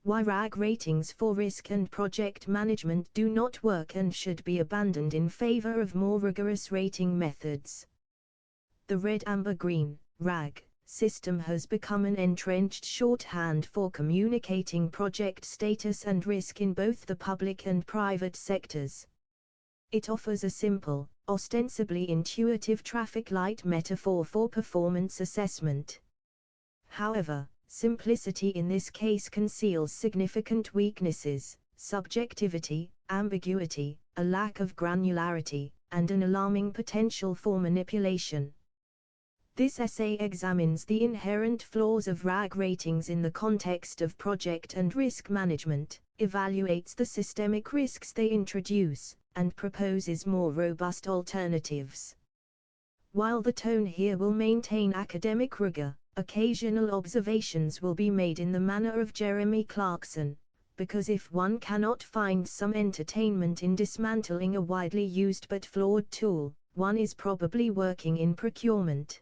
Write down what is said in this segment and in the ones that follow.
Why RAG ratings for risk and project management do not work and should be abandoned in favor of more rigorous rating methods. The red, amber, green RAG system has become an entrenched shorthand for communicating project status and risk in both the public and private sectors. It offers a simple, ostensibly intuitive traffic light metaphor for performance assessment. However, simplicity in this case conceals significant weaknesses: subjectivity, ambiguity, a lack of granularity, and an alarming potential for manipulation. This essay examines the inherent flaws of RAG ratings in the context of project and risk management, evaluates the systemic risks they introduce, and proposes more robust alternatives. While the tone here will maintain academic rigor, occasional observations will be made in the manner of Jeremy Clarkson, because if one cannot find some entertainment in dismantling a widely used but flawed tool, one is probably working in procurement.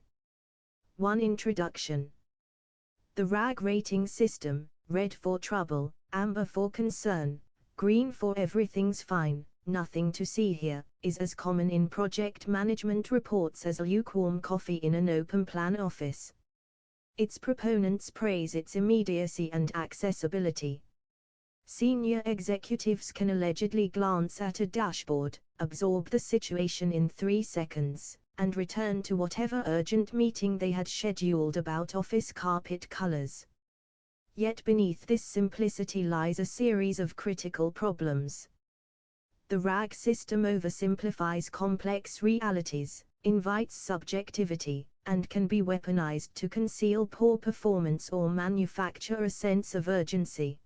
1. Introduction. The RAG rating system, red for trouble, amber for concern, green for everything's fine, nothing to see here, is as common in project management reports as lukewarm coffee in an open-plan office. Its proponents praise its immediacy and accessibility. Senior executives can allegedly glance at a dashboard, absorb the situation in 3 seconds, and return to whatever urgent meeting they had scheduled about office carpet colors. Yet beneath this simplicity lies a series of critical problems. The RAG system oversimplifies complex realities, invites subjectivity, and can be weaponized to conceal poor performance or manufacture a sense of urgency.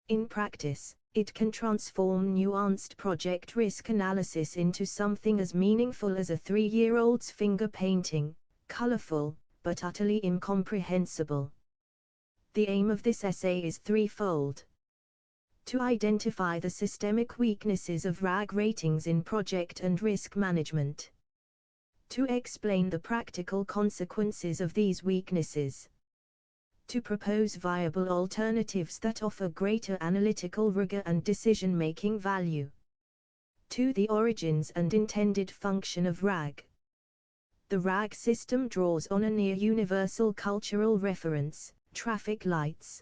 In practice, it can transform nuanced project risk analysis into something as meaningful as a 3-year-old's finger painting, colorful, but utterly incomprehensible. The aim of this essay is threefold. To identify the systemic weaknesses of RAG ratings in project and risk management. To explain the practical consequences of these weaknesses. To propose viable alternatives that offer greater analytical rigor and decision-making value. 2. The origins and intended function of RAG. The RAG system draws on a near-universal cultural reference: traffic lights.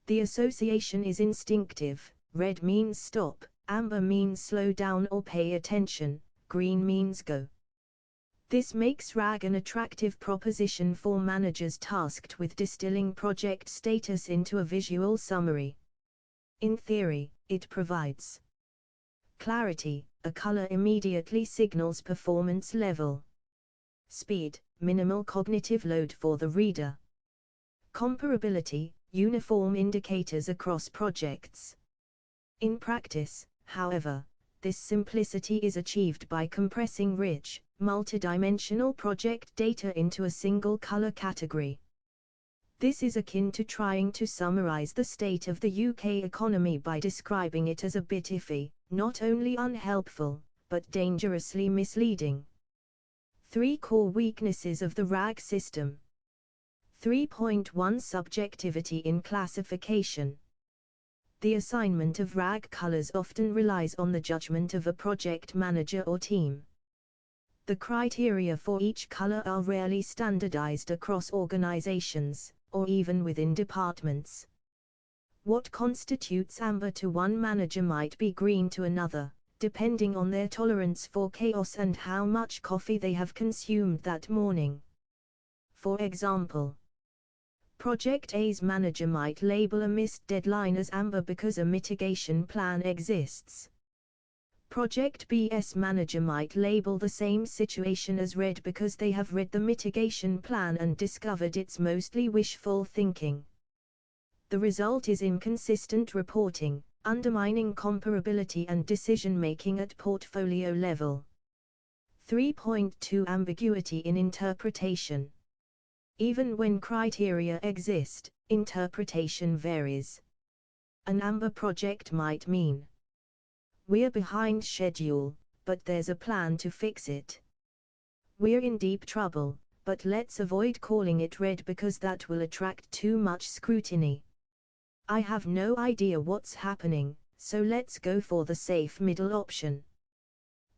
The association is instinctive: red means stop, amber means slow down or pay attention, green means go. This makes RAG an attractive proposition for managers tasked with distilling project status into a visual summary. In theory, it provides clarity: a color immediately signals performance level. Speed: minimal cognitive load for the reader. Comparability: uniform indicators across projects. In practice, however, this simplicity is achieved by compressing rich, multidimensional project data into a single color category. This is akin to trying to summarize the state of the UK economy by describing it as a bit iffy, not only unhelpful, but dangerously misleading. 3 core weaknesses of the RAG system. 3.1 Subjectivity in classification. The assignment of RAG colors often relies on the judgment of a project manager or team. The criteria for each color are rarely standardized across organizations, or even within departments. What constitutes amber to one manager might be green to another, depending on their tolerance for chaos and how much coffee they have consumed that morning. For example, Project A's manager might label a missed deadline as amber because a mitigation plan exists. Project B's manager might label the same situation as red because they have read the mitigation plan and discovered it's mostly wishful thinking. The result is inconsistent reporting, undermining comparability and decision-making at portfolio level. 3.2 Ambiguity in interpretation. Even when criteria exist, interpretation varies. An amber project might mean, "We're behind schedule, but there's a plan to fix it." "We're in deep trouble, but let's avoid calling it red because that will attract too much scrutiny." I have no idea what's happening, so let's go for the safe middle option.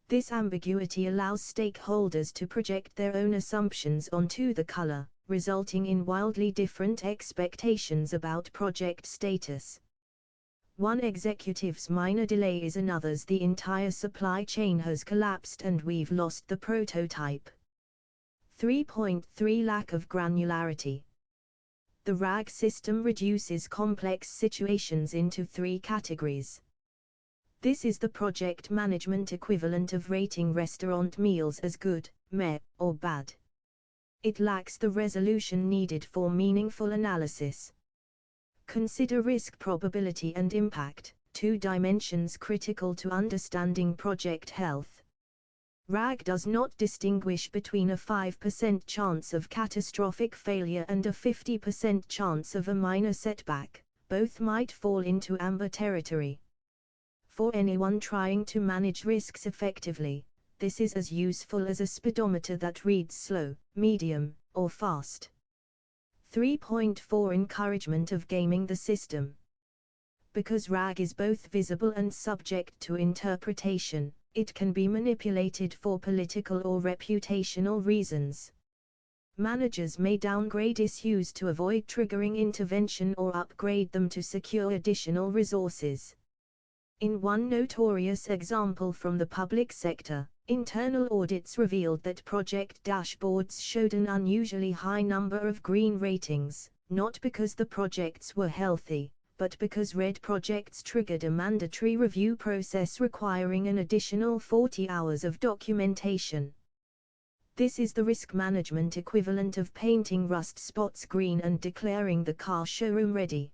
This ambiguity allows stakeholders to project their own assumptions onto the color, resulting in wildly different expectations about project status. One executive's minor delay is another's the entire supply chain has collapsed and we've lost the prototype. 3.3 Lack of granularity. The RAG system reduces complex situations into 3 categories. This is the project management equivalent of rating restaurant meals as good, meh, or bad. It lacks the resolution needed for meaningful analysis. Consider risk probability and impact, 2 dimensions critical to understanding project health. RAG does not distinguish between a 5% chance of catastrophic failure and a 50% chance of a minor setback. Both might fall into amber territory. For anyone trying to manage risks effectively, this is as useful as a speedometer that reads slow, medium, or fast. 3.4 Encouragement of gaming the system. Because RAG is both visible and subject to interpretation, it can be manipulated for political or reputational reasons. Managers may downgrade issues to avoid triggering intervention or upgrade them to secure additional resources. In one notorious example from the public sector, internal audits revealed that project dashboards showed an unusually high number of green ratings, not because the projects were healthy, but because red projects triggered a mandatory review process requiring an additional 40 hours of documentation. This is the risk management equivalent of painting rust spots green and declaring the car showroom ready.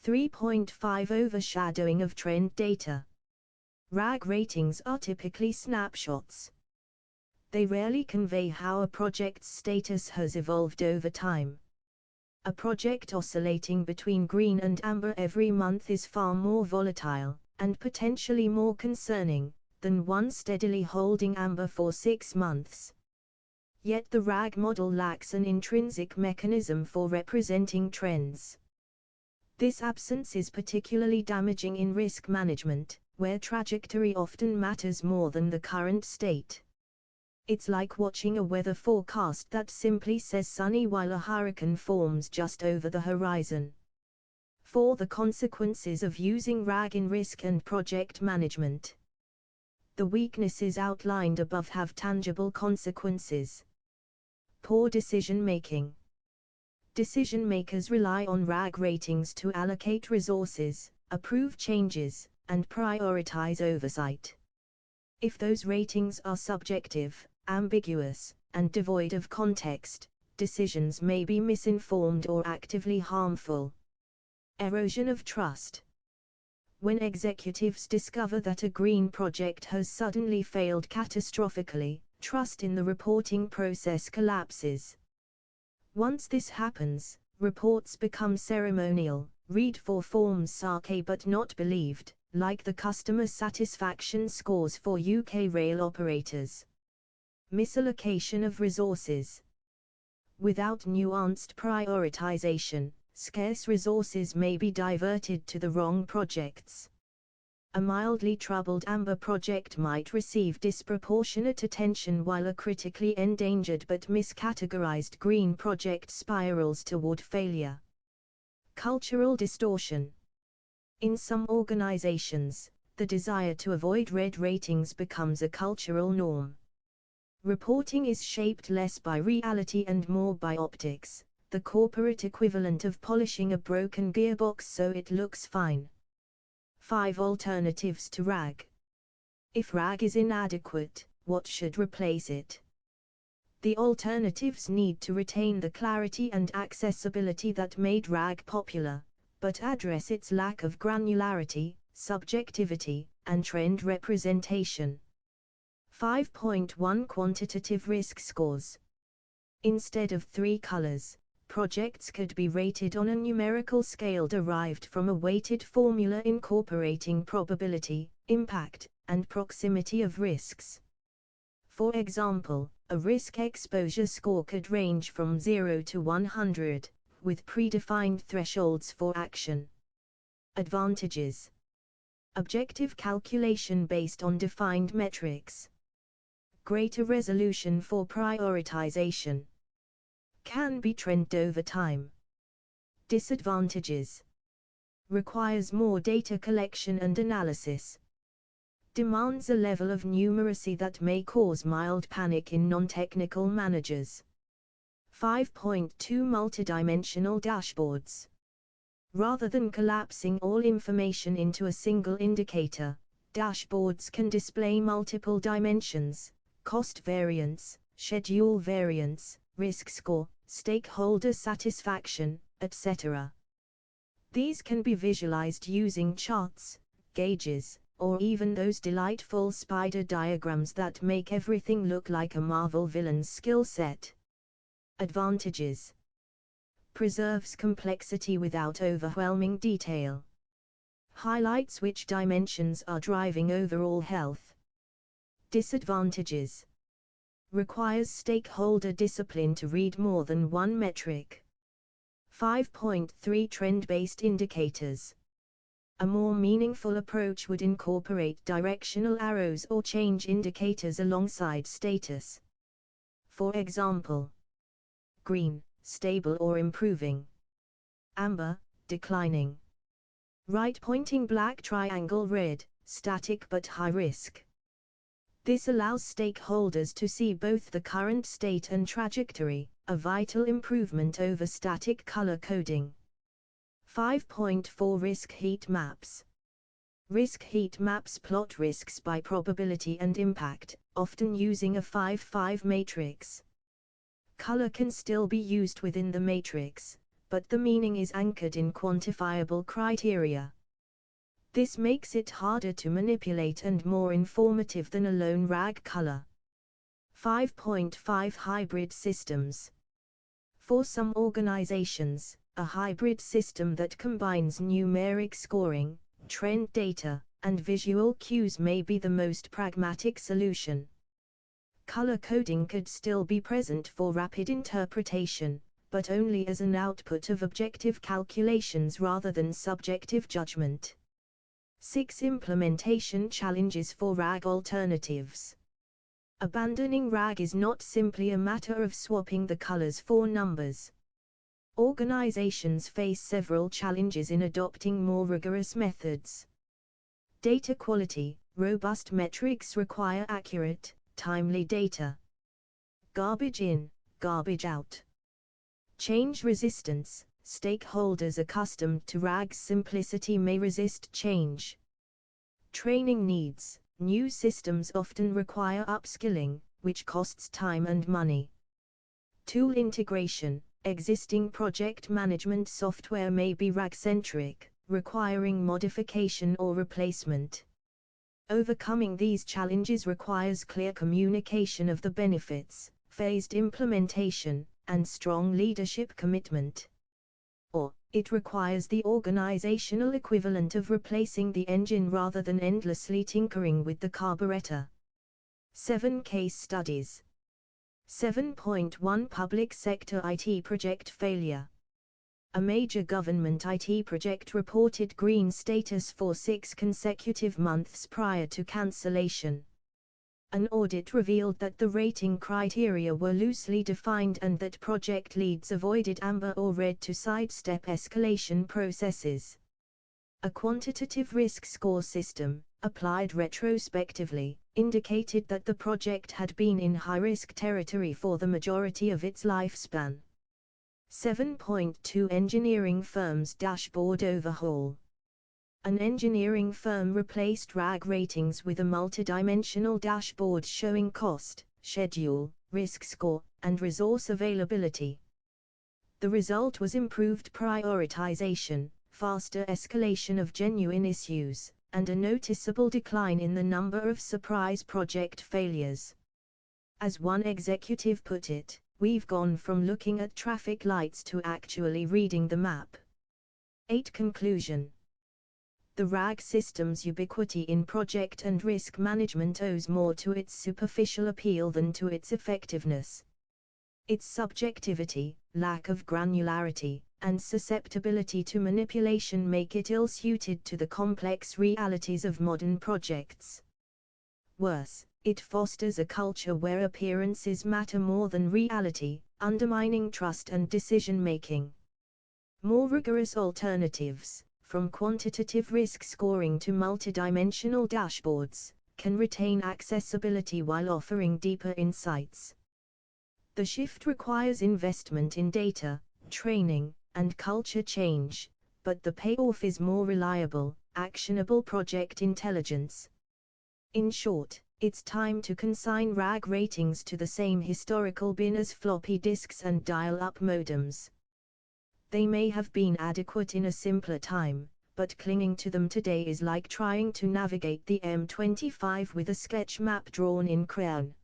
3.5 Overshadowing of trend data. RAG ratings are typically snapshots. They rarely convey how a project's status has evolved over time. A project oscillating between green and amber every month is far more volatile, and potentially more concerning, than one steadily holding amber for 6 months. Yet the RAG model lacks an intrinsic mechanism for representing trends. This absence is particularly damaging in risk management, where trajectory often matters more than the current state. It's like watching a weather forecast that simply says sunny while a hurricane forms just over the horizon. For the consequences of using RAG in risk and project management. The weaknesses outlined above have tangible consequences. Poor decision making. Decision makers rely on RAG ratings to allocate resources, approve changes, and prioritize oversight. If those ratings are subjective, ambiguous, and devoid of context, decisions may be misinformed or actively harmful. Erosion of trust. When executives discover that a green project has suddenly failed catastrophically, trust in the reporting process collapses. Once this happens, reports become ceremonial, read for forms sake but not believed, like the customer satisfaction scores for UK rail operators. Misallocation of resources. Without nuanced prioritization, scarce resources may be diverted to the wrong projects. A mildly troubled amber project might receive disproportionate attention while a critically endangered but miscategorized green project spirals toward failure. Cultural distortion. In some organizations, the desire to avoid red ratings becomes a cultural norm. Reporting is shaped less by reality and more by optics, the corporate equivalent of polishing a broken gearbox so it looks fine. 5 Alternatives to RAG. If RAG is inadequate, what should replace it? The alternatives need to retain the clarity and accessibility that made RAG popular, but address its lack of granularity, subjectivity, and trend representation. 5.1 Quantitative risk scores. Instead of 3 colors, projects could be rated on a numerical scale derived from a weighted formula incorporating probability, impact, and proximity of risks. For example, a risk exposure score could range from 0 to 100, with predefined thresholds for action. Advantages: objective calculation based on defined metrics, greater resolution for prioritization, can be trended over time. Disadvantages: requires more data collection and analysis, demands a level of numeracy that may cause mild panic in non-technical managers. 5.2 Multidimensional dashboards. Rather than collapsing all information into a single indicator, dashboards can display multiple dimensions: cost variance, schedule variance, risk score, stakeholder satisfaction, etc. These can be visualized using charts, gauges, or even those delightful spider diagrams that make everything look like a Marvel villain's skill set. Advantages: preserves complexity without overwhelming detail, highlights which dimensions are driving overall health. Disadvantages: requires stakeholder discipline to read more than one metric. 5.3 Trend-based indicators. A more meaningful approach would incorporate directional arrows or change indicators alongside status. For example, green, stable or improving; amber, declining; right-pointing black triangle red, static but high risk. This allows stakeholders to see both the current state and trajectory, a vital improvement over static color coding. 5.4 Risk heat maps. Risk heat maps plot risks by probability and impact, often using a 5-5 matrix. Color can still be used within the matrix, but the meaning is anchored in quantifiable criteria. This makes it harder to manipulate and more informative than a lone rag color. 5.5 Hybrid systems. For some organizations, a hybrid system that combines numeric scoring, trend data, and visual cues may be the most pragmatic solution. Color coding could still be present for rapid interpretation, but only as an output of objective calculations rather than subjective judgment. 6 Implementation challenges for RAG alternatives. Abandoning RAG is not simply a matter of swapping the colors for numbers. Organizations face several challenges in adopting more rigorous methods. Data quality. Robust metrics require accurate, timely data. Garbage in, garbage out. Change resistance. Stakeholders accustomed to RAG's simplicity may resist change. Training needs. New systems often require upskilling, which costs time and money. Tool integration. Existing project management software may be RAG-centric, requiring modification or replacement. Overcoming these challenges requires clear communication of the benefits, phased implementation, and strong leadership commitment. Or, it requires the organizational equivalent of replacing the engine rather than endlessly tinkering with the carburetor. 7 Case studies. 7.1 Public sector IT project failure. A major government IT project reported green status for 6 consecutive months prior to cancellation. An audit revealed that the rating criteria were loosely defined and that project leads avoided amber or red to sidestep escalation processes. A quantitative risk score system, applied retrospectively, indicated that the project had been in high-risk territory for the majority of its lifespan. 7.2 Engineering firms dashboard overhaul. An engineering firm replaced RAG ratings with a multidimensional dashboard showing cost, schedule, risk score, and resource availability. The result was improved prioritization, faster escalation of genuine issues, and a noticeable decline in the number of surprise project failures. As one executive put it, "We've gone from looking at traffic lights to actually reading the map." 8 Conclusion. The RAG system's ubiquity in project and risk management owes more to its superficial appeal than to its effectiveness. Its subjectivity, lack of granularity, and susceptibility to manipulation make it ill-suited to the complex realities of modern projects. Worse, it fosters a culture where appearances matter more than reality, undermining trust and decision-making. More rigorous alternatives, from quantitative risk scoring to multidimensional dashboards, can retain accessibility while offering deeper insights. The shift requires investment in data, training, and culture change, but the payoff is more reliable, actionable project intelligence. In short, it's time to consign RAG ratings to the same historical bin as floppy disks and dial-up modems. They may have been adequate in a simpler time, but clinging to them today is like trying to navigate the M25 with a sketch map drawn in crayon.